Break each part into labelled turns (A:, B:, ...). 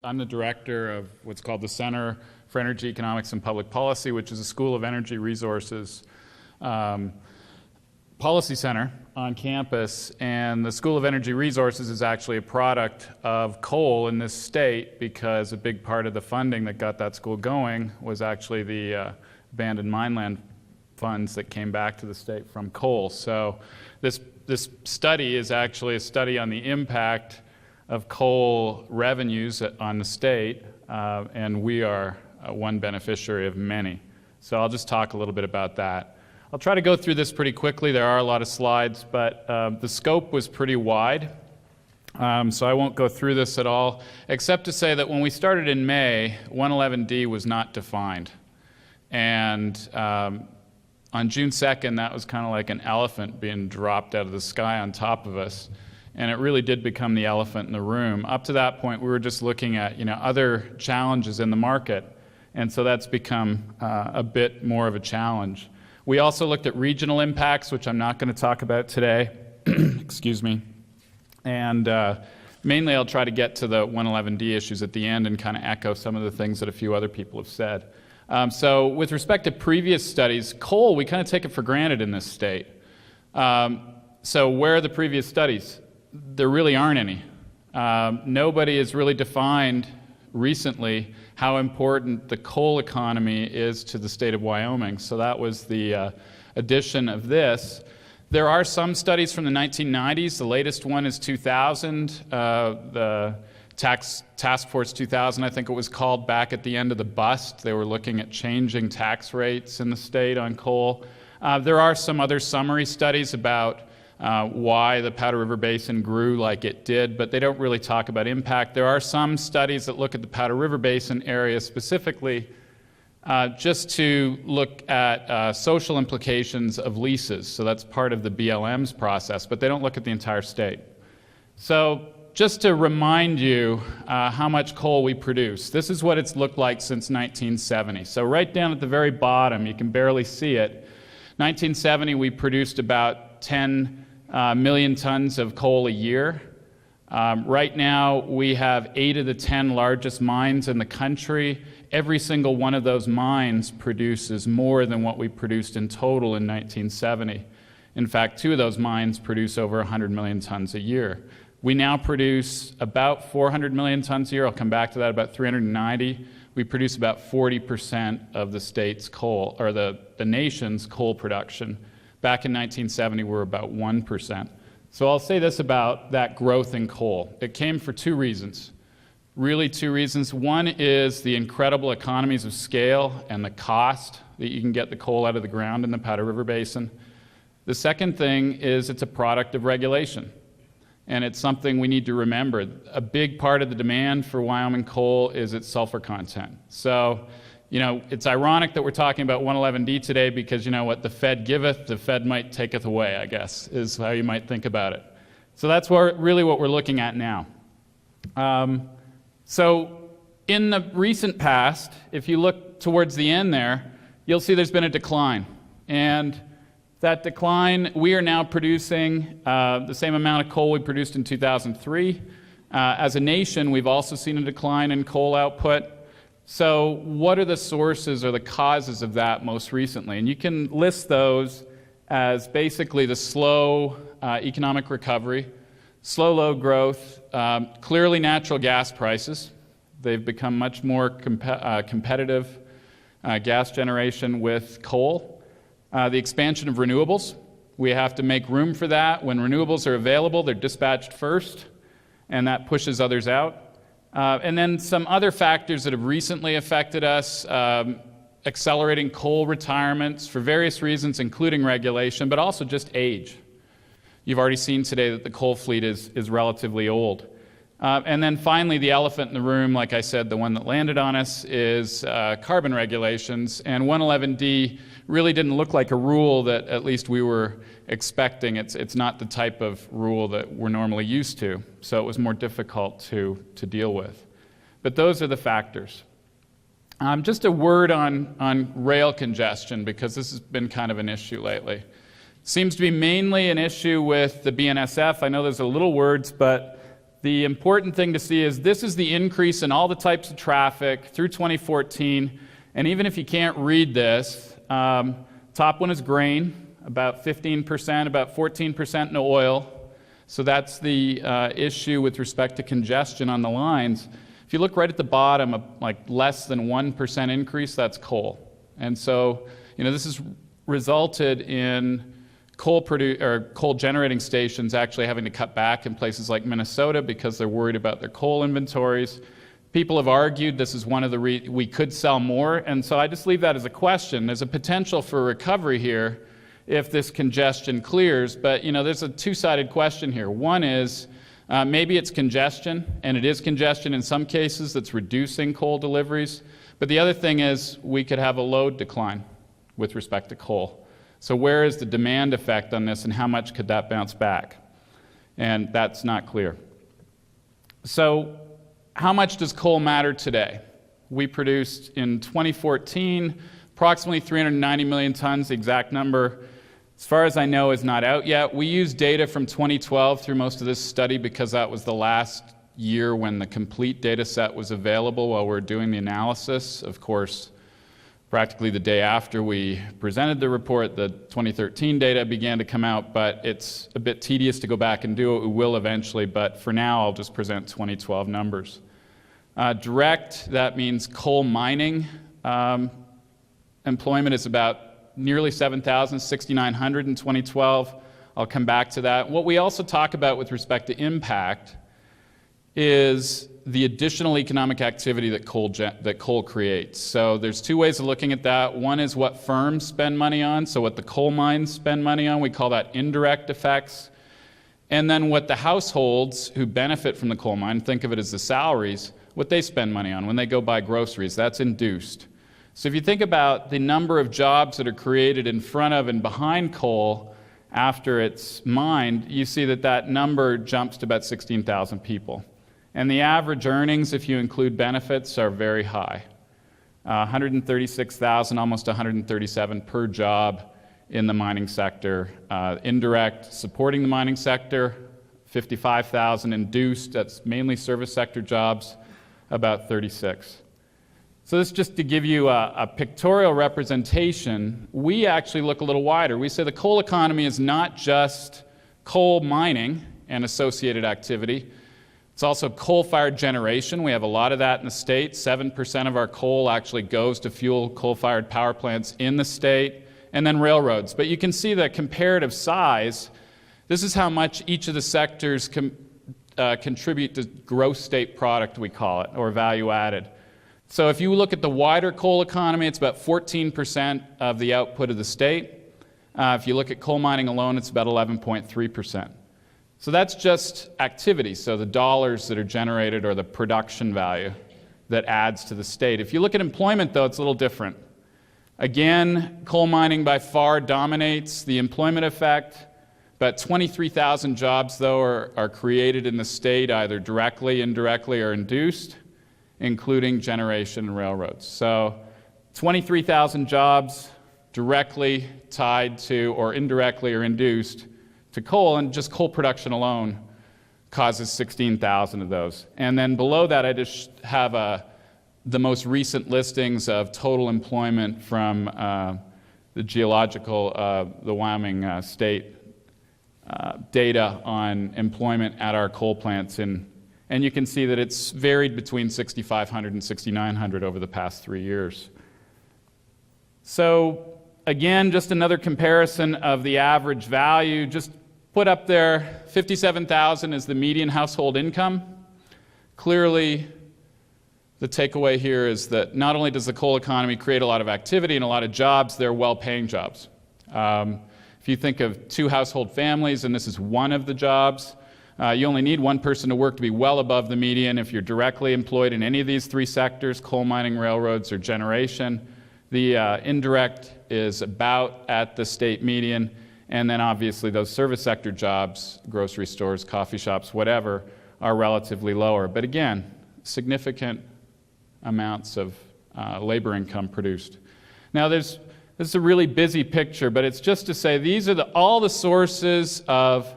A: I'm the director of what's called the Center for Energy Economics and Public Policy, which is a School of Energy Resources policy center on campus. And the School of Energy Resources is actually a product of coal in this state, because a big part of the funding that got that school going was actually the abandoned mineland funds that came back to the state from coal. So this study is actually a study on the impact of coal revenues on the state, and we are one beneficiary of many. So I'll just talk a little bit about that. I'll try to go through this pretty quickly. There are a lot of slides, but the scope was pretty wide, so I won't go through this at all, except to say that when we started in May, 111D was not defined. And on June 2nd, that was kind of like an elephant being dropped out of the sky on top of us. And it really did become the elephant in the room. Up to that point, we were just looking at other challenges in the market. And so that's become a bit more of a challenge. We also looked at regional impacts, which I'm not going to talk about today. Excuse me. And mainly I'll try to get to the 111D issues at the end and kind of echo some of the things that a few other people have said. So with respect to previous studies, coal, we kind of take it for granted in this state. So where are the previous studies? There really aren't any. Nobody has really defined recently how important the coal economy is to the state of Wyoming. So that was the addition of this. There are some studies from the 1990s. The latest one is 2000. The Task Force 2000, I think it was called, back at the end of the bust. They were looking at changing tax rates in the state on coal. There are some other summary studies about why the Powder River Basin grew like it did, but they don't really talk about impact. There are some studies that look at the Powder River Basin area specifically just to look at social implications of leases. So that's part of the BLM's process, but they don't look at the entire state. So just to remind you how much coal we produce, this is what it's looked like since 1970. So right down at the very bottom, you can barely see it. 1970, we produced about 10 million tons of coal a year. Right now, we have 8 of the 10 largest mines in the country. Every single one of those mines produces more than what we produced in total in 1970. In fact, 2 of those mines produce over 100 million tons a year. We now produce about 400 million tons a year. I'll come back to that, about 390. We produce about 40% of the state's coal, or the nation's coal production. Back in 1970, we were about 1%. So I'll say this about that growth in coal. It came for 2 reasons. Really 2 reasons. One is the incredible economies of scale and the cost that you can get the coal out of the ground in the Powder River Basin. The second thing is it's a product of regulation. And it's something we need to remember. A big part of the demand for Wyoming coal is its sulfur content. So, it's ironic that we're talking about 111D today, because what the Fed giveth, the Fed might taketh away, I guess, is how you might think about it. So that's really what we're looking at now. So in the recent past, if you look towards the end there, you'll see there's been a decline. And that decline, we are now producing the same amount of coal we produced in 2003. As a nation, we've also seen a decline in coal output. So what are the sources or the causes of that most recently? And you can list those as basically the slow economic recovery, slow load growth, clearly natural gas prices. They've become much more competitive gas generation with coal. The expansion of renewables. We have to make room for that. When renewables are available, they're dispatched first, and that pushes others out. And then some other factors that have recently affected us, accelerating coal retirements for various reasons, including regulation, but also just age. You've already seen today that the coal fleet is relatively old. And then finally, the elephant in the room, like I said, the one that landed on us, is carbon regulations. And 111D really didn't look like a rule that at least we were expecting. It's not the type of rule that we're normally used to, so it was more difficult to deal with. But those are the factors. Just a word on rail congestion, because this has been kind of an issue lately. Seems to be mainly an issue with the BNSF. I know there's a little words, but the important thing to see is this is the increase in all the types of traffic through 2014. And even if you can't read this, top one is grain, about 15%, about 14% in oil. So that's the issue with respect to congestion on the lines. If you look right at the bottom, like less than 1% increase, that's coal. And so, this has resulted in coal generating stations actually having to cut back in places like Minnesota because they're worried about their coal inventories. People have argued this is one of the we could sell more, and so I just leave that as a question. There's a potential for recovery here if this congestion clears, but there's a two-sided question here. One is maybe it's congestion, and it is congestion in some cases that's reducing coal deliveries, but the other thing is we could have a load decline with respect to coal. So where is the demand effect on this, and how much could that bounce back? And that's not clear. So how much does coal matter today? We produced in 2014 approximately 390 million tons. The exact number, as far as I know, is not out yet. We used data from 2012 through most of this study because that was the last year when the complete data set was available while we were doing the analysis. Of course, practically the day after we presented the report, the 2013 data began to come out, but it's a bit tedious to go back and do it. We will eventually, but for now I'll just present 2012 numbers. Direct, that means coal mining. Employment is about nearly 7,000, 6,900 in 2012. I'll come back to that. What we also talk about with respect to impact is the additional economic activity that coal creates. So there's two ways of looking at that. One is what firms spend money on, so what the coal mines spend money on. We call that indirect effects. And then what the households who benefit from the coal mine, think of it as the salaries, what they spend money on when they go buy groceries. That's induced. So if you think about the number of jobs that are created in front of and behind coal after it's mined, you see that that number jumps to about 16,000 people. And the average earnings, if you include benefits, are very high. 136,000, almost 137 per job in the mining sector. Indirect, supporting the mining sector, 55,000 induced, that's mainly service sector jobs, about 36. So this is just to give you a pictorial representation. We actually look a little wider. We say the coal economy is not just coal mining and associated activity. It's also coal-fired generation. We have a lot of that in the state. 7% of our coal actually goes to fuel coal-fired power plants in the state, and then railroads. But you can see the comparative size. This is how much each of the sectors contribute to gross state product, we call it, or value added. So if you look at the wider coal economy, it's about 14% of the output of the state. If you look at coal mining alone, it's about 11.3%. So that's just activity, so the dollars that are generated or the production value that adds to the state. If you look at employment, though, it's a little different. Again, coal mining by far dominates the employment effect. About 23,000 jobs, though, are created in the state, either directly, indirectly, or induced, including generation and railroads. So 23,000 jobs directly tied to, or indirectly or induced, to coal, and just coal production alone causes 16,000 of those. And then below that, I just have the most recent listings of total employment from the Wyoming state data on employment at our coal plants. And you can see that it's varied between 6,500 and 6,900 over the past 3 years. So again, just another comparison of the average value. Just put up there, 57,000 is the median household income. Clearly, the takeaway here is that not only does the coal economy create a lot of activity and a lot of jobs, they're well-paying jobs. If you think of 2 household families, and this is one of the jobs, you only need one person to work to be well above the median. If you're directly employed in any of these 3 sectors, coal mining, railroads, or generation, the indirect is about at the state median. And then obviously those service sector jobs, grocery stores, coffee shops, whatever, are relatively lower. But again, significant amounts of labor income produced. Now this is a really busy picture, but it's just to say these are all the sources of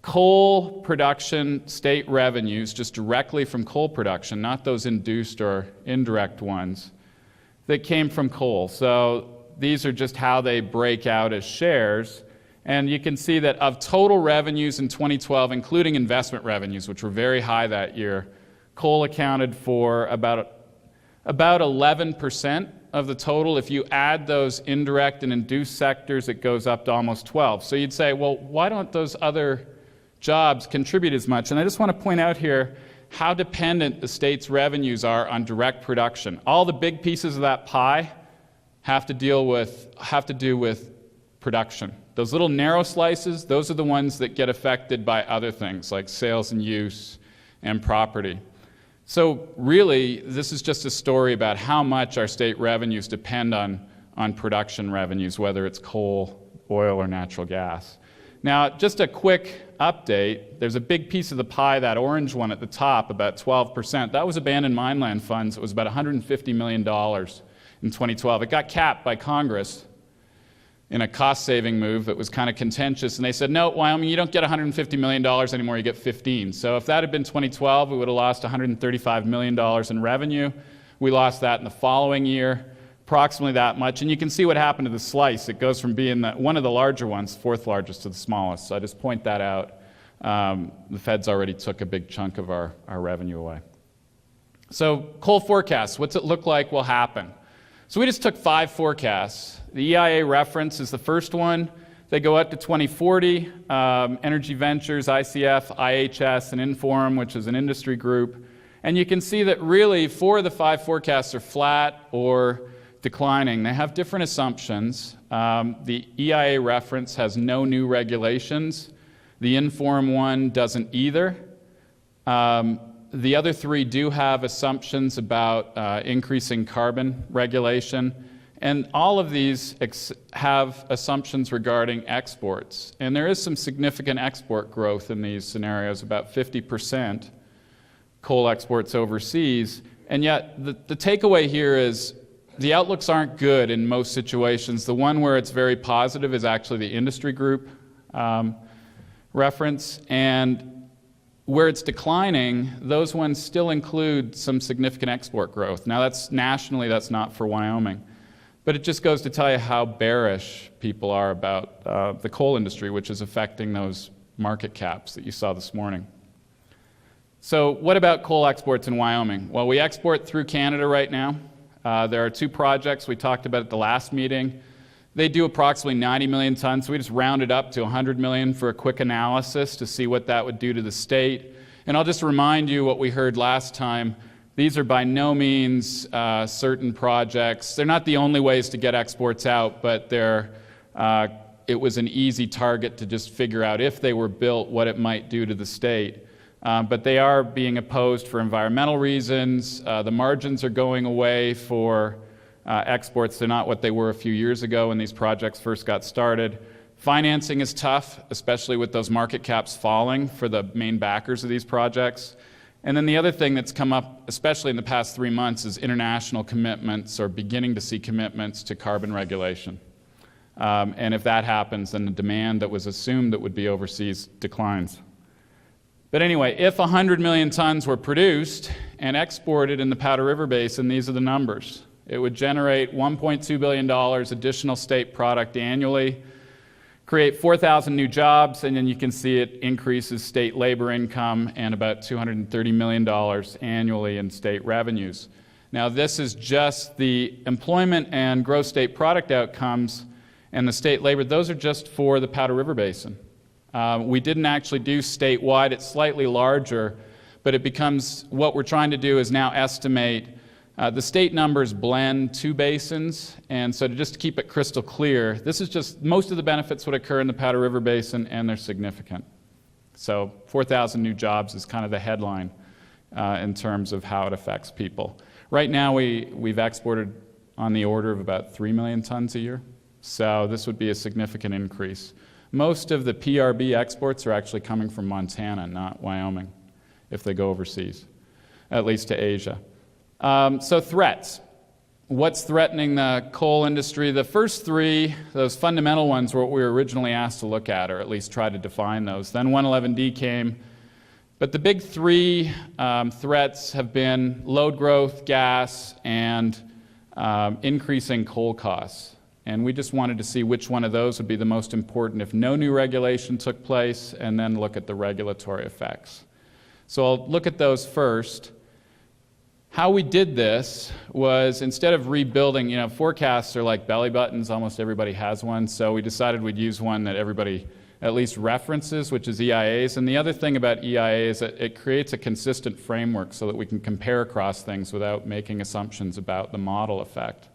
A: coal production state revenues, just directly from coal production, not those induced or indirect ones, that came from coal. So these are just how they break out as shares. And you can see that of total revenues in 2012, including investment revenues, which were very high that year, coal accounted for about 11% of the total. If you add those indirect and induced sectors, it goes up to almost 12. So you'd say, well, why don't those other jobs contribute as much? And I just want to point out here how dependent the state's revenues are on direct production. All the big pieces of that pie have to do with production. Those little narrow slices, those are the ones that get affected by other things like sales and use and property. So really, this is just a story about how much our state revenues depend on production revenues, whether it's coal, oil, or natural gas. Now, just a quick update. There's a big piece of the pie, that orange one at the top, about 12%. That was abandoned mineland funds. It was about $150 million in 2012. It got capped by Congress in a cost-saving move that was kind of contentious, and they said, no, Wyoming, you don't get $150 million anymore, you get 15. So if that had been 2012, we would have lost $135 million in revenue. We lost that in the following year, approximately that much, and you can see what happened to the slice. It goes from being one of the larger ones, fourth largest, to the smallest. So I just point that out. The feds already took a big chunk of our revenue away. So coal forecasts, what's it look like will happen? So we just took 5 forecasts. The EIA reference is the first one. They go out to 2040. Energy Ventures, ICF, IHS, and Inform, which is an industry group. And you can see that really 4 of the 5 forecasts are flat or declining. They have different assumptions. The EIA reference has no new regulations. The Inform one doesn't either. The other 3 do have assumptions about increasing carbon regulation. And all of these have assumptions regarding exports. And there is some significant export growth in these scenarios, about 50% coal exports overseas. And yet the takeaway here is the outlooks aren't good in most situations. The one where it's very positive is actually the industry group reference. And where it's declining, those ones still include some significant export growth. Now that's nationally, that's not for Wyoming. But it just goes to tell you how bearish people are about the coal industry, which is affecting those market caps that you saw this morning. So what about coal exports in Wyoming? Well, we export through Canada right now. There are 2 projects we talked about at the last meeting. They do approximately 90 million tons, so we just rounded up to 100 million for a quick analysis to see what that would do to the state. And I'll just remind you what we heard last time. These are by no means certain projects. They're not the only ways to get exports out, but it was an easy target to just figure out if they were built, what it might do to the state. But they are being opposed for environmental reasons. The margins are going away for exports. They're not what they were a few years ago when these projects first got started. Financing is tough, especially with those market caps falling for the main backers of these projects. And then the other thing that's come up, especially in the past 3 months, is international commitments, or beginning to see commitments to carbon regulation. And if that happens, then the demand that was assumed that would be overseas declines. But anyway, if 100 million tons were produced and exported in the Powder River Basin, these are the numbers. It would generate $1.2 billion additional state product annually, create 4,000 new jobs, and then you can see it increases state labor income and about $230 million annually in state revenues. Now, this is just the employment and gross state product outcomes and the state labor. Those are just for the Powder River Basin. We didn't actually do statewide. It's slightly larger, but it becomes, what we're trying to do is now estimate. The state numbers blend 2 basins, and so just to keep it crystal clear, this is just, most of the benefits would occur in the Powder River Basin, and they're significant. So 4,000 new jobs is kind of the headline in terms of how it affects people. Right now, we've exported on the order of about 3 million tons a year, so this would be a significant increase. Most of the PRB exports are actually coming from Montana, not Wyoming, if they go overseas, at least to Asia. So threats. What's threatening the coal industry? The first three, those fundamental ones, were what we were originally asked to look at, or at least try to define those. Then 111D came. But the big three threats have been load growth, gas, and increasing coal costs. And we just wanted to see which one of those would be the most important if no new regulation took place, and then look at the regulatory effects. So I'll look at those first. How we did this was, instead of rebuilding, forecasts are like belly buttons, almost everybody has one, so we decided we'd use one that everybody at least references, which is EIAs. And the other thing about EIA is that it creates a consistent framework so that we can compare across things without making assumptions about the model effect.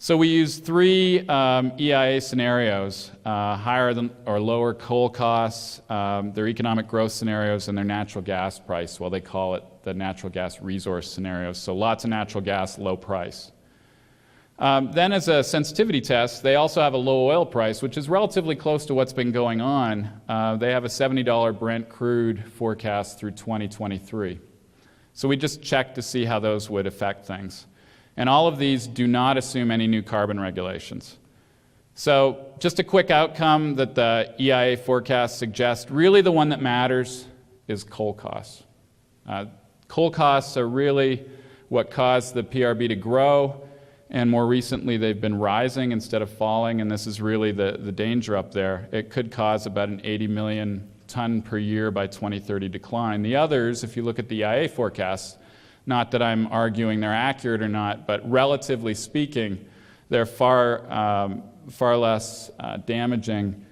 A: So we used three EIA scenarios, higher than or lower coal costs, their economic growth scenarios, and their natural gas price. Well, they call it the natural gas resource scenarios. So lots of natural gas, low price. Then as a sensitivity test, they also have a low oil price, which is relatively close to what's been going on. They have a $70 Brent crude forecast through 2023. So we just checked to see how those would affect things. And all of these do not assume any new carbon regulations. So just a quick outcome that the EIA forecasts suggest, really the one that matters is coal costs. Coal costs are really what caused the PRB to grow, and more recently they've been rising instead of falling, and this is really the danger up there. It could cause about an 80 million ton per year by 2030 decline. The others, if you look at the EIA forecasts, not that I'm arguing they're accurate or not, but relatively speaking, they're far less damaging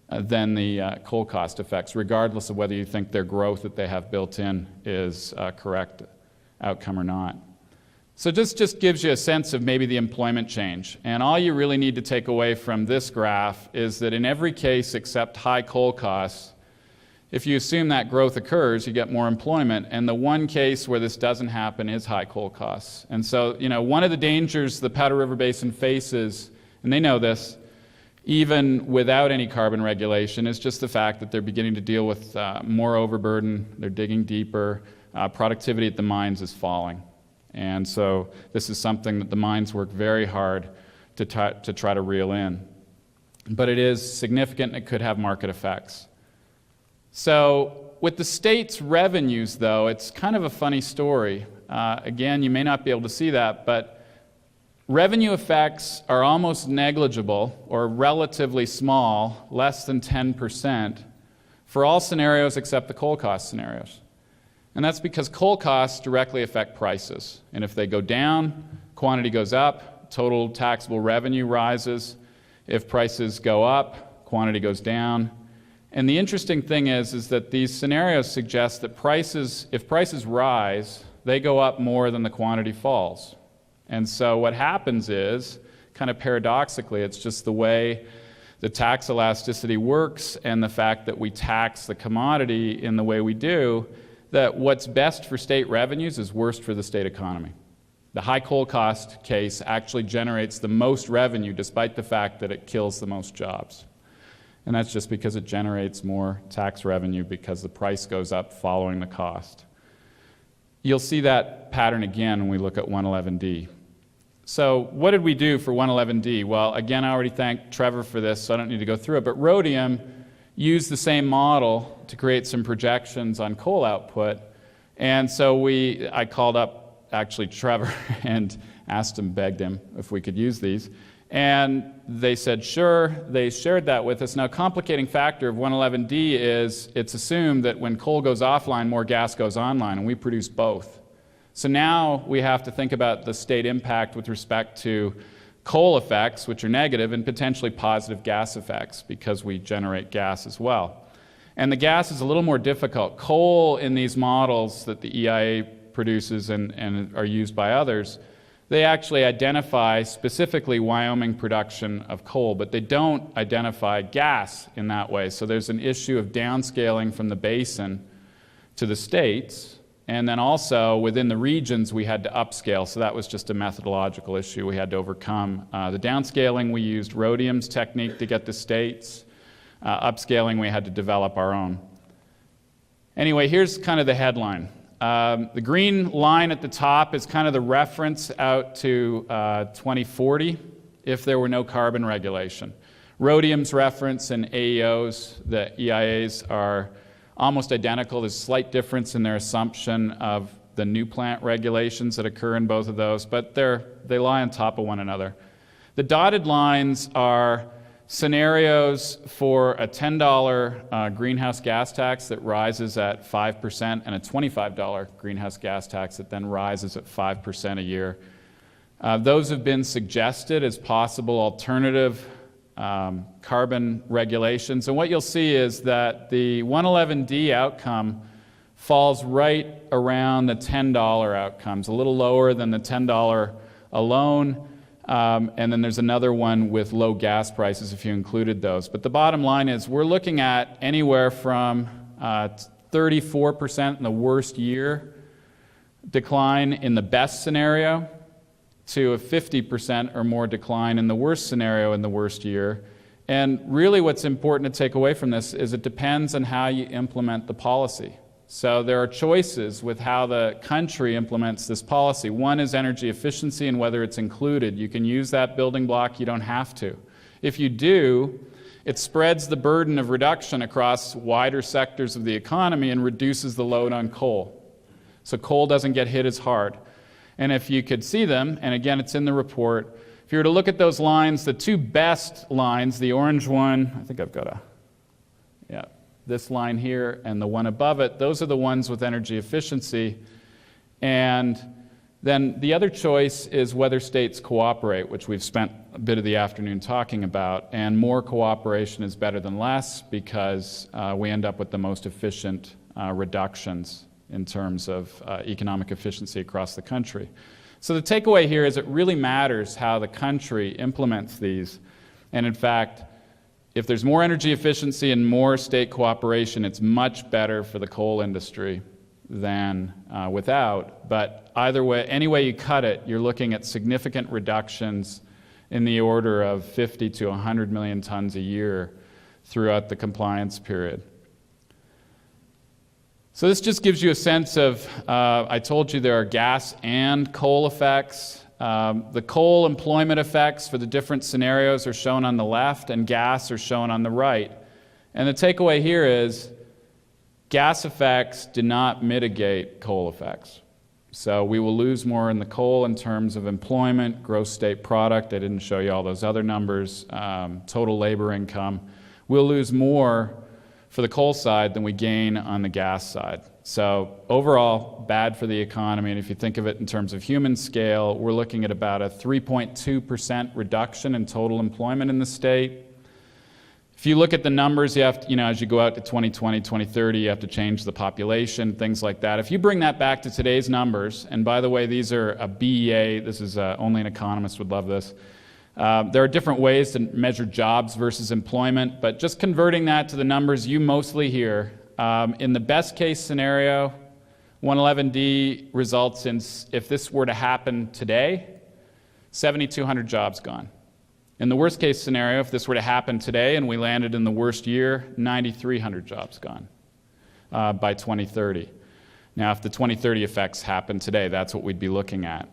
A: than the coal cost effects, regardless of whether you think their growth that they have built in is a correct outcome or not. So this just gives you a sense of maybe the employment change. And all you really need to take away from this graph is that in every case except high coal costs, if you assume that growth occurs, you get more employment. And the one case where this doesn't happen is high coal costs. And so, one of the dangers the Powder River Basin faces, and they know this, even without any carbon regulation, is just the fact that they're beginning to deal with more overburden, they're digging deeper, productivity at the mines is falling. And so this is something that the mines work very hard to try to reel in. But it is significant and it could have market effects. So with the state's revenues, though, it's kind of a funny story. Again, you may not be able to see that, but revenue effects are almost negligible or relatively small, less than 10%, for all scenarios except the coal cost scenarios. And that's because coal costs directly affect prices. And if they go down, quantity goes up, total taxable revenue rises. If prices go up, quantity goes down. And the interesting thing is that these scenarios suggest that if prices rise, they go up more than the quantity falls. And so what happens is, kind of paradoxically, it's just the way the tax elasticity works and the fact that we tax the commodity in the way we do, that what's best for state revenues is worst for the state economy. The high coal cost case actually generates the most revenue despite the fact that it kills the most jobs. And that's just because it generates more tax revenue because the price goes up following the cost. You'll see that pattern again when we look at 111D. So what did we do for 111D? Well, again, I already thanked Trevor for this, so I don't need to go through it, but Rhodium used the same model to create some projections on coal output. And so I called up actually Trevor and asked him, begged him if we could use these. And they said, sure. They shared that with us. Now, a complicating factor of 111D is it's assumed that when coal goes offline, more gas goes online, and we produce both. So now we have to think about the state impact with respect to coal effects, which are negative, and potentially positive gas effects, because we generate gas as well. And the gas is a little more difficult. Coal in these models that the EIA produces and are used by others, they actually identify specifically Wyoming production of coal, but they don't identify gas in that way. So there's an issue of downscaling from the basin to the states, and then also within the regions we had to upscale, so that was just a methodological issue we had to overcome. The downscaling, we used Rhodium's technique to get the states. Upscaling, we had to develop our own. Anyway, here's kind of the headline. The green line at the top is kind of the reference out to 2040 if there were no carbon regulation. Rhodium's reference and AEO's, the EIAs, are almost identical. There's a slight difference in their assumption of the new plant regulations that occur in both of those, but they lie on top of one another. The dotted lines are scenarios for a $10 greenhouse gas tax that rises at 5% and a $25 greenhouse gas tax that then rises at 5% a year. Those have been suggested as possible alternative carbon regulations. And what you'll see is that the 111D outcome falls right around the $10 outcomes, a little lower than the $10 alone. And then there's another one with low gas prices if you included those. But the bottom line is we're looking at anywhere from 34% in the worst year decline in the best scenario to a 50% or more decline in the worst scenario in the worst year. And really what's important to take away from this is it depends on how you implement the policy. So there are choices with how the country implements this policy. One is energy efficiency and whether it's included. You can use that building block, you don't have to. If you do, it spreads the burden of reduction across wider sectors of the economy and reduces the load on coal. So coal doesn't get hit as hard. And if you could see them, and again it's in the report, if you were to look at those lines, the two best lines, the orange one, I think I've got this line here and the one above it, those are the ones with energy efficiency. And then the other choice is whether states cooperate, which we've spent a bit of the afternoon talking about. And more cooperation is better than less because we end up with the most efficient reductions in terms of economic efficiency across the country. So the takeaway here is it really matters how the country implements these. And in fact, if there's more energy efficiency and more state cooperation, it's much better for the coal industry than without. But either way, any way you cut it, you're looking at significant reductions in the order of 50 to 100 million tons a year throughout the compliance period. So this just gives you a sense of, I told you there are gas and coal effects. The coal employment effects for the different scenarios are shown on the left and gas are shown on the right. And the takeaway here is gas effects do not mitigate coal effects. So we will lose more in the coal in terms of employment, gross state product. I didn't show you all those other numbers, total labor income. We'll lose more for the coal side than we gain on the gas side. So overall, bad for the economy, and if you think of it in terms of human scale, we're looking at about a 3.2% reduction in total employment in the state. If you look at the numbers, you have to, as you go out to 2020, 2030, you have to change the population, things like that. If you bring that back to today's numbers, and by the way, these are a BEA, this is only an economist would love this. There are different ways to measure jobs versus employment, but just converting that to the numbers you mostly hear, in the best case scenario, 111D results in, if this were to happen today, 7,200 jobs gone. In the worst case scenario, if this were to happen today and we landed in the worst year, 9,300 jobs gone by 2030. Now, if the 2030 effects happen today, that's what we'd be looking at.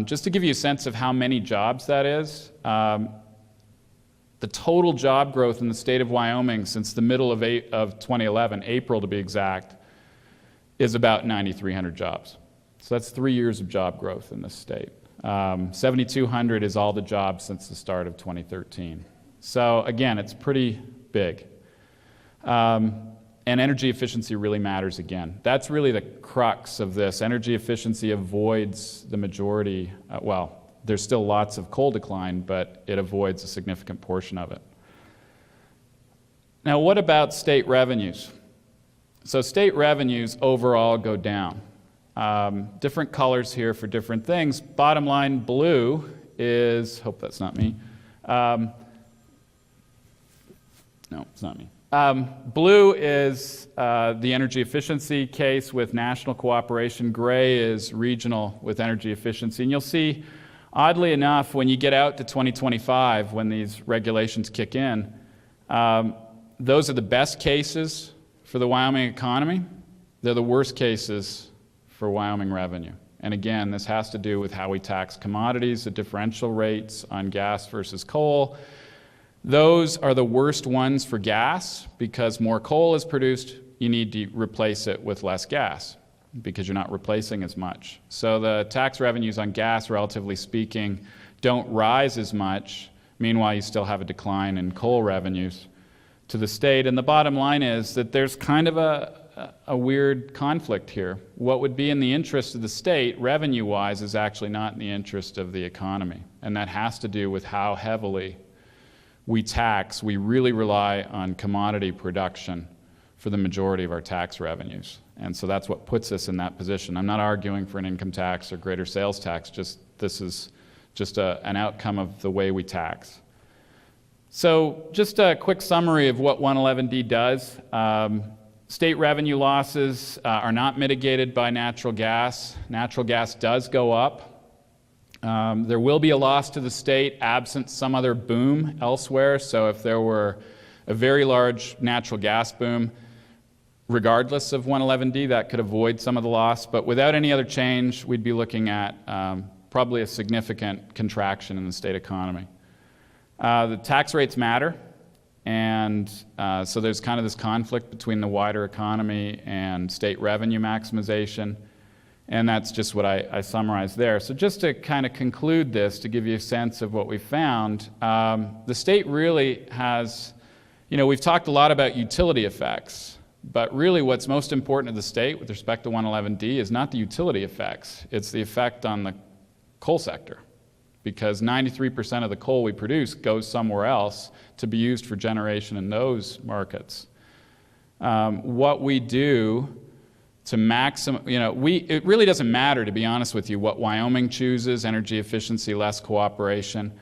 A: Just to give you a sense of how many jobs that is, the total job growth in the state of Wyoming since the middle of 2011, April to be exact, is about 9,300 jobs. So that's 3 years of job growth in this state. 7,200 is all the jobs since the start of 2013. So again, it's pretty big. And energy efficiency really matters again. That's really the crux of this. Energy efficiency avoids the majority, there's still lots of coal decline, but it avoids a significant portion of it. Now, what about state revenues? So state revenues overall go down. Different colors here for different things. Bottom line, blue is, hope that's not me. No, it's not me. Blue is the energy efficiency case with national cooperation. Gray is regional with energy efficiency. And you'll see, oddly enough, when you get out to 2025, when these regulations kick in, those are the best cases for the Wyoming economy. They're the worst cases for Wyoming revenue. And again, this has to do with how we tax commodities, the differential rates on gas versus coal. Those are the worst ones for gas because more coal is produced, you need to replace it with less gas because you're not replacing as much. So the tax revenues on gas, relatively speaking, don't rise as much. Meanwhile, you still have a decline in coal revenues to the state. And the bottom line is that there's kind of a weird conflict here. What would be in the interest of the state, revenue-wise, is actually not in the interest of the economy. And that has to do with how heavily we tax. We really rely on commodity production for the majority of our tax revenues. And so that's what puts us in that position. I'm not arguing for an income tax or greater sales tax, this is just an outcome of the way we tax. So just a quick summary of what 111D does. State revenue losses are not mitigated by natural gas. Natural gas does go up. There will be a loss to the state absent some other boom elsewhere. So if there were a very large natural gas boom, regardless of 111D, that could avoid some of the loss. But without any other change, we'd be looking at probably a significant contraction in the state economy. The tax rates matter. And so there's kind of this conflict between the wider economy and state revenue maximization. And that's just what I summarized there. So just to kind of conclude this, to give you a sense of what we found, the state really has, we've talked a lot about utility effects, but really what's most important to the state with respect to 111D is not the utility effects, it's the effect on the coal sector. Because 93% of the coal we produce goes somewhere else to be used for generation in those markets. What we do to maximum, it really doesn't matter, to be honest with you, what Wyoming chooses, energy efficiency, less cooperation.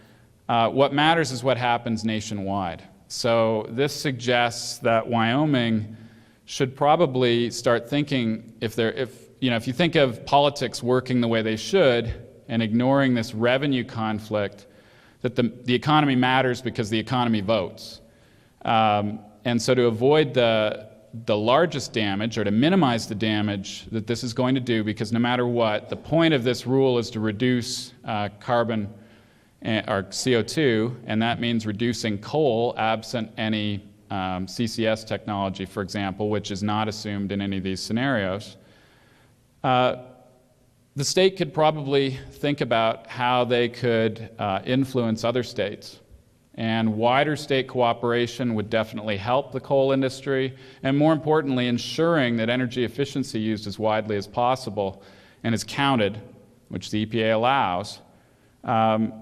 A: What matters is what happens nationwide. So this suggests that Wyoming should probably start thinking, if you think of politics working the way they should, and ignoring this revenue conflict, that the economy matters because the economy votes. And so to avoid the largest damage, or to minimize the damage that this is going to do, because no matter what, the point of this rule is to reduce carbon or CO2, and that means reducing coal absent any CCS technology, for example, which is not assumed in any of these scenarios. The state could probably think about how they could influence other states. And wider state cooperation would definitely help the coal industry, and more importantly, ensuring that energy efficiency used as widely as possible and is counted, which the EPA allows.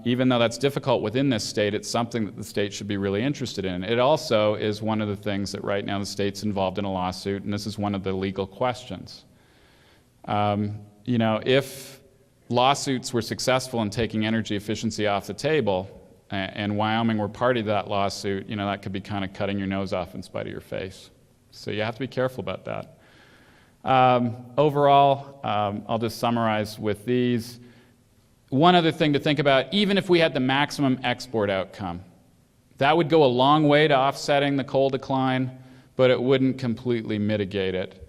A: Even though that's difficult within this state, it's something that the state should be really interested in. It also is one of the things that right now the state's involved in a lawsuit, and this is one of the legal questions. If lawsuits were successful in taking energy efficiency off the table, and Wyoming were party to that lawsuit, that could be kind of cutting your nose off in spite of your face. So you have to be careful about that. Overall, I'll just summarize with these. One other thing to think about, even if we had the maximum export outcome, that would go a long way to offsetting the coal decline, but it wouldn't completely mitigate it.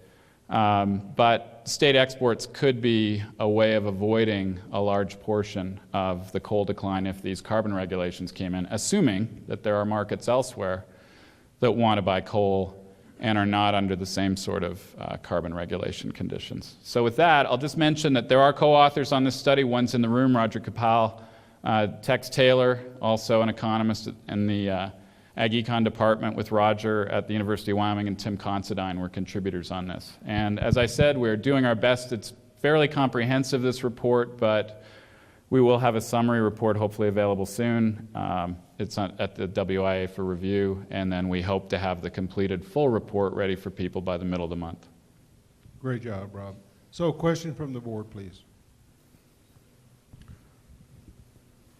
A: But state exports could be a way of avoiding a large portion of the coal decline if these carbon regulations came in, assuming that there are markets elsewhere that want to buy coal and are not under the same sort of carbon regulation conditions. So with that, I'll just mention that there are co-authors on this study. One's in the room, Roger Capal, Tex Taylor, also an economist in the Ag Econ department with Roger at the University of Wyoming, and Tim Considine were contributors on this. And as I said, we're doing our best. It's fairly comprehensive, this report, but we will have a summary report hopefully available soon. It's at the WIA for review, and then we hope to have the completed full report ready for people by the middle of the month.
B: Great job, Rob. So, question from the board, please.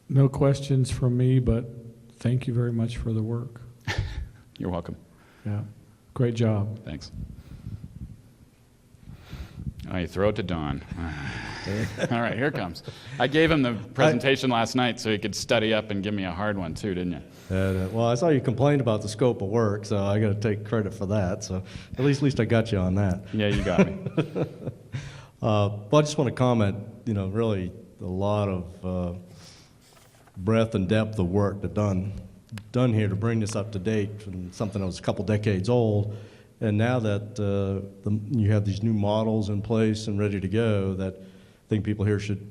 C: No questions from me, but thank you very much for the work.
A: You're welcome.
C: Yeah, great job.
A: Thanks. Oh, you throw it to Don. All right, here it comes. I gave him the presentation last night so he could study up and give me a hard one too, didn't you?
D: Well, I saw you complained about the scope of work, so I got to take credit for that. So at least I got you on that.
A: Yeah, you got me.
D: But I just want to comment, really a lot of breadth and depth of work that done here to bring this up to date from something that was a couple decades old. And now that you have these new models in place and ready to go, that I think people here should,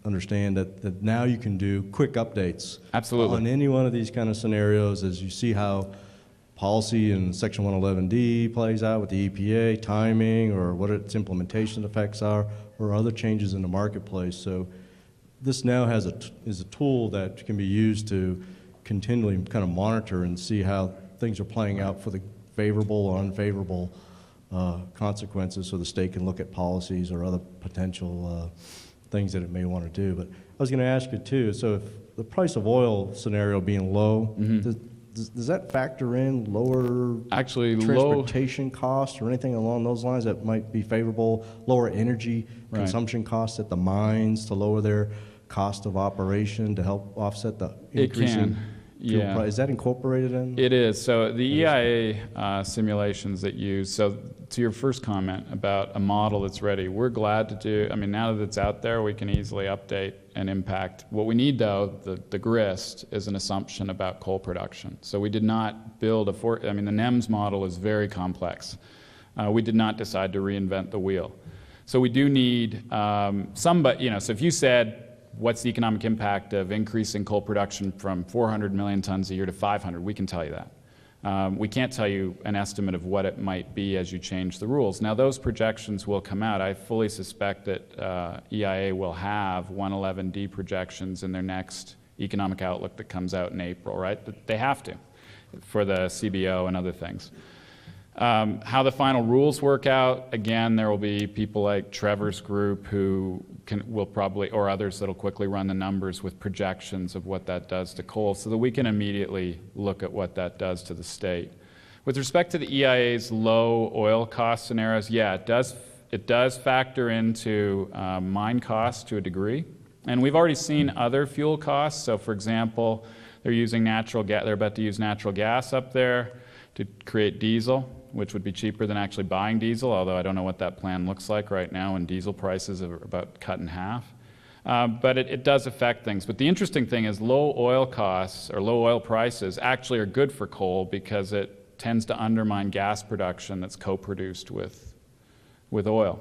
D: understand that now you can do quick updates.
A: Absolutely.
D: On any one of these kind of scenarios as you see how policy in Section 111D plays out with the EPA, timing, or what its implementation effects are, or other changes in the marketplace. So this now is a tool that can be used to continually kind of monitor and see how things are playing out for the favorable or unfavorable consequences, so the state can look at policies or other potential things that it may want to do. But I was going to ask you too, so if the price of oil scenario being low, does that factor in lower transportation costs or anything along those lines that might be favorable, lower energy consumption costs at the mines to lower their cost of operation to help offset the increasing fuel price? Is that incorporated in?
A: It is. So the EIA simulations that use, so to your first comment about a model that's ready, we're glad to do, now that it's out there, we can easily update and impact. What we need though, the grist, is an assumption about coal production. So we did not build the NEMS model is very complex. We did not decide to reinvent the wheel. So we do need so if you said, what's the economic impact of increasing coal production from 400 million tons a year to 500? We can tell you that. We can't tell you an estimate of what it might be as you change the rules. Now, those projections will come out. I fully suspect that EIA will have 111D projections in their next economic outlook that comes out in April, right? They have to for the CBO and other things. How the final rules work out, again, there will be people like Trevor's group who will probably, or others that'll quickly run the numbers with projections of what that does to coal so that we can immediately look at what that does to the state. With respect to the EIA's low oil cost scenarios, yeah, it does factor into mine costs to a degree. And we've already seen other fuel costs. So for example, they're using natural gas, they're about to use natural gas up there to create diesel, which would be cheaper than actually buying diesel, although I don't know what that plan looks like right now when diesel prices are about cut in half. But it does affect things. But the interesting thing is low oil costs or low oil prices actually are good for coal because it tends to undermine gas production that's co-produced with oil.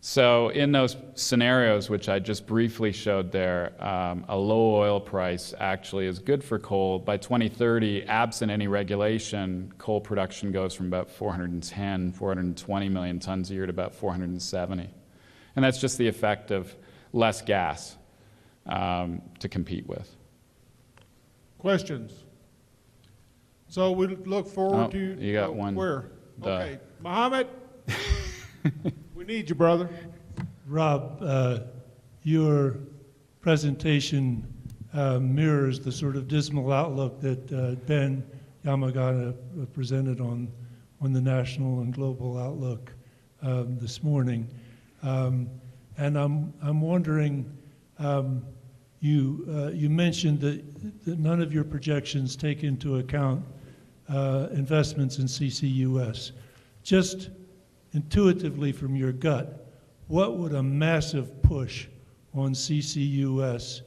A: So in those scenarios, which I just briefly showed there, a low oil price actually is good for coal. By 2030, absent any regulation, coal production goes from about 420 million tons a year to about 470. And that's just the effect of less gas to compete with.
B: Questions? So we look forward to...
A: You got one.
B: Where? Okay. Mohammed? We need you, brother.
E: Rob, your presentation mirrors the sort of dismal outlook that Ben Yamagata presented on the national and global outlook this morning. And I'm wondering, you mentioned that none of your projections take into account investments in CCUS. Just intuitively from your gut, what would a massive push on CCUS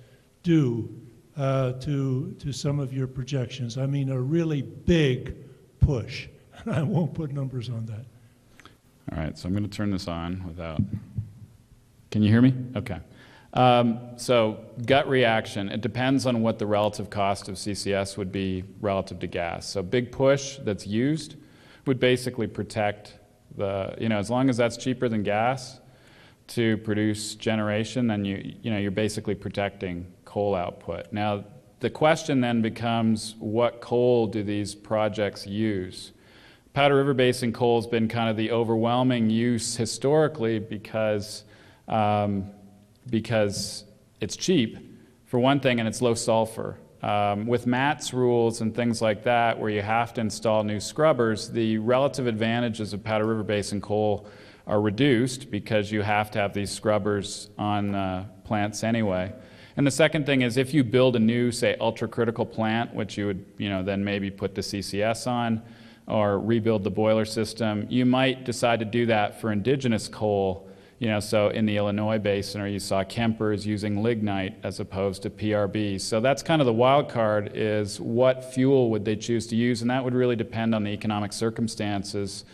E: do to some of your projections? I mean, a really big push. I won't put numbers on that.
A: All right, so I'm going to turn this on without... Can you hear me? Okay. So gut reaction, it depends on what the relative cost of CCS would be relative to gas. So big push that's used would basically protect as long as that's cheaper than gas to produce generation, then you're basically protecting coal output. Now, the question then becomes, what coal do these projects use? Powder River Basin coal has been kind of the overwhelming use historically because it's cheap, for one thing, and it's low sulfur. With MATS rules and things like that, where you have to install new scrubbers, the relative advantages of Powder River Basin coal are reduced because you have to have these scrubbers on plants anyway. And the second thing is if you build a new, say, ultra-critical plant, which you would then maybe put the CCS on or rebuild the boiler system, you might decide to do that for indigenous coal, So in the Illinois Basin, or you saw Kempers using lignite as opposed to PRB. So that's kind of the wild card, is what fuel would they choose to use, and that would really depend on the economic circumstances,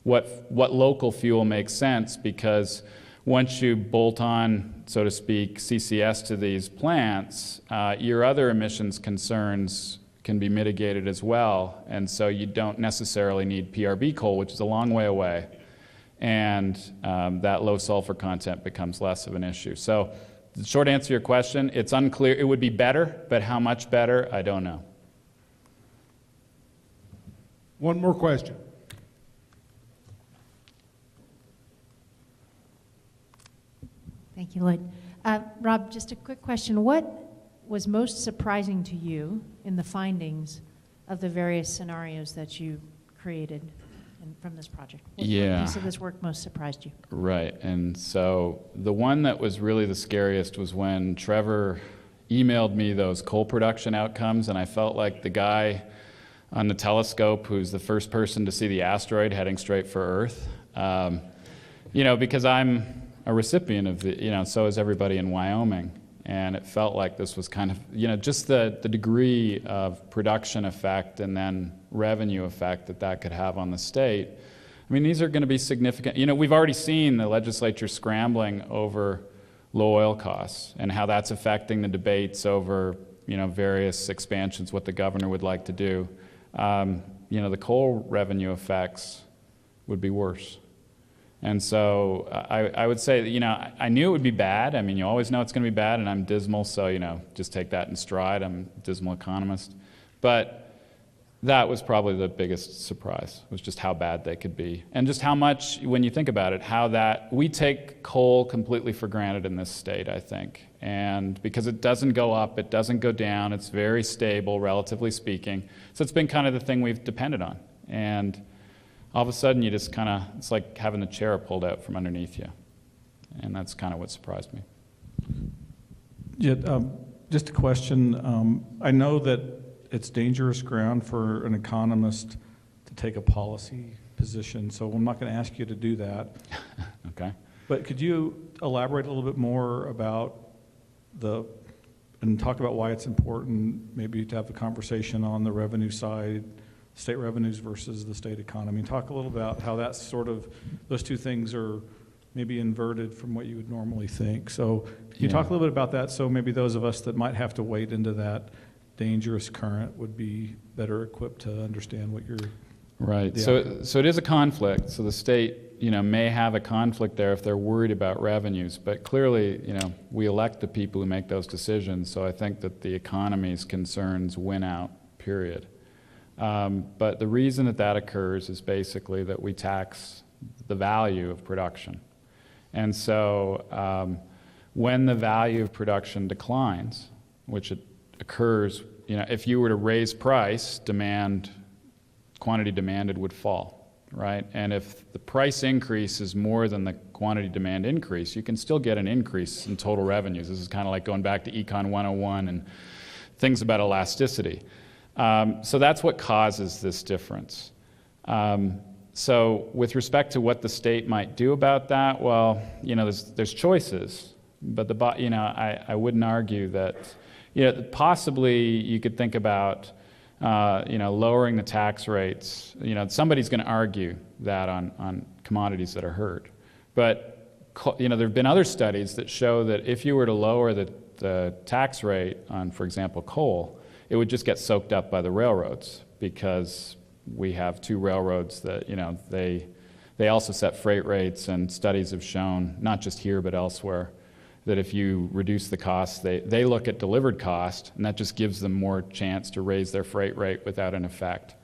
A: what local fuel makes sense, because once you bolt on, so to speak, CCS to these plants, your other emissions concerns can be mitigated as well, and so you don't necessarily need PRB coal, which is a long way away, and that low sulfur content becomes less of an issue. So the short answer to your question, it's unclear. It would be better, but how much better, I don't know.
B: One more question.
F: Thank you, Lloyd. Rob, just a quick question. What was most surprising to you in the findings of the various scenarios that you created from this project? What piece of this work most surprised you?
A: Right, and so the one that was really the scariest was when Trevor emailed me those coal production outcomes, and I felt like the guy on the telescope who's the first person to see the asteroid heading straight for Earth. Because I'm a recipient of the, so is everybody in Wyoming. And it felt like this was kind of, just the degree of production effect and then revenue effect that could have on the state. I mean, these are going to be significant. We've already seen the legislature scrambling over low oil costs and how that's affecting the debates over, various expansions, what the governor would like to do. The coal revenue effects would be worse. And so I would say, I knew it would be bad. I mean, you always know it's going to be bad, and I'm dismal, so, just take that in stride. I'm a dismal economist. But that was probably the biggest surprise, was just how bad they could be. And just how much, when you think about it, we take coal completely for granted in this state, I think. And because it doesn't go up, it doesn't go down, it's very stable, relatively speaking. So it's been kind of the thing we've depended on. And all of a sudden, you just kind of, it's like having the chair pulled out from underneath you. And that's kind of what surprised me.
C: Yeah, just a question. I know that it's dangerous ground for an economist to take a policy position, so I'm not going to ask you to do that.
A: Okay.
C: But could you elaborate a little bit more about and talk about why it's important maybe to have the conversation on the revenue side, state revenues versus the state economy. Talk a little about how that's those two things are maybe inverted from what you would normally think. So can you talk a little bit about that, so maybe those of us that might have to wade into that dangerous current would be better equipped to understand what you're...
A: Right, so it is a conflict. So the state, may have a conflict there if they're worried about revenues, but clearly, we elect the people who make those decisions, so I think that the economy's concerns win out, period. But the reason that occurs is basically that we tax the value of production. And so when the value of production declines, which it occurs, if you were to raise price, quantity demanded would fall, right? And if the price increase is more than the quantity demand increase, you can still get an increase in total revenues. This is kind of like going back to Econ 101 and things about elasticity. So that's what causes this difference. So with respect to what the state might do about that, well, there's choices, but I wouldn't argue that, possibly you could think about, lowering the tax rates. Somebody's going to argue that on commodities that are hurt. But, there have been other studies that show that if you were to lower the tax rate on, for example, coal, it would just get soaked up by the railroads, because we have two railroads that, they also set freight rates, and studies have shown, not just here but elsewhere, that if you reduce the costs, they look at delivered cost, and that just gives them more chance to raise their freight rate without an effect.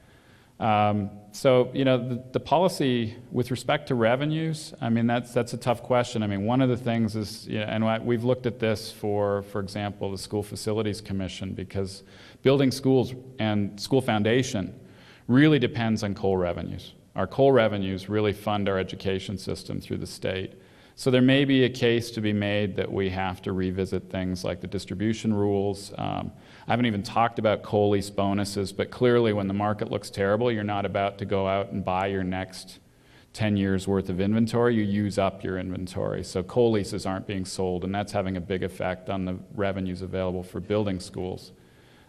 A: So, the policy with respect to revenues, I mean, that's a tough question. I mean, one of the things is, and we've looked at this for example, the School Facilities Commission, because building schools and school foundation really depends on coal revenues. Our coal revenues really fund our education system through the state. So there may be a case to be made that we have to revisit things like the distribution rules. I haven't even talked about coal lease bonuses, but clearly when the market looks terrible, you're not about to go out and buy your next 10 years worth of inventory, you use up your inventory. So coal leases aren't being sold, and that's having a big effect on the revenues available for building schools.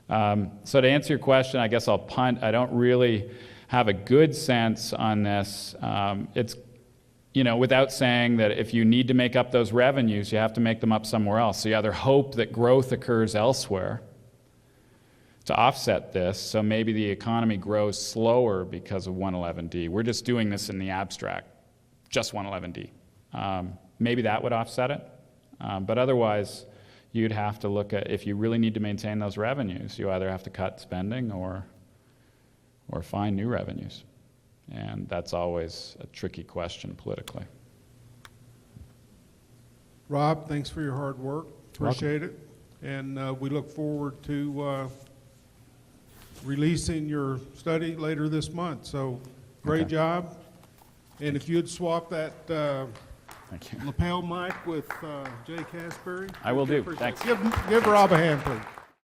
A: So to answer your question, I guess I'll punt. I don't really have a good sense on this. It's, without saying that if you need to make up those revenues, you have to make them up somewhere else. So you either hope that growth occurs elsewhere to offset this, so maybe the economy grows slower because of 111D. We're just doing this in the abstract, just 111D. Maybe that would offset it, but otherwise, you'd have to look at, if you really need to maintain those revenues, you either have to cut spending or find new revenues. And that's always a tricky question politically.
B: Rob, thanks for your hard work. Appreciate it. And we look forward to releasing your study later this month. So great job. And if you'd swap that
A: Thank you.
B: lapel mic with Jay Casberry.
A: I will do.
B: Appreciate it.
A: Thanks.
B: Give Rob a hand, please.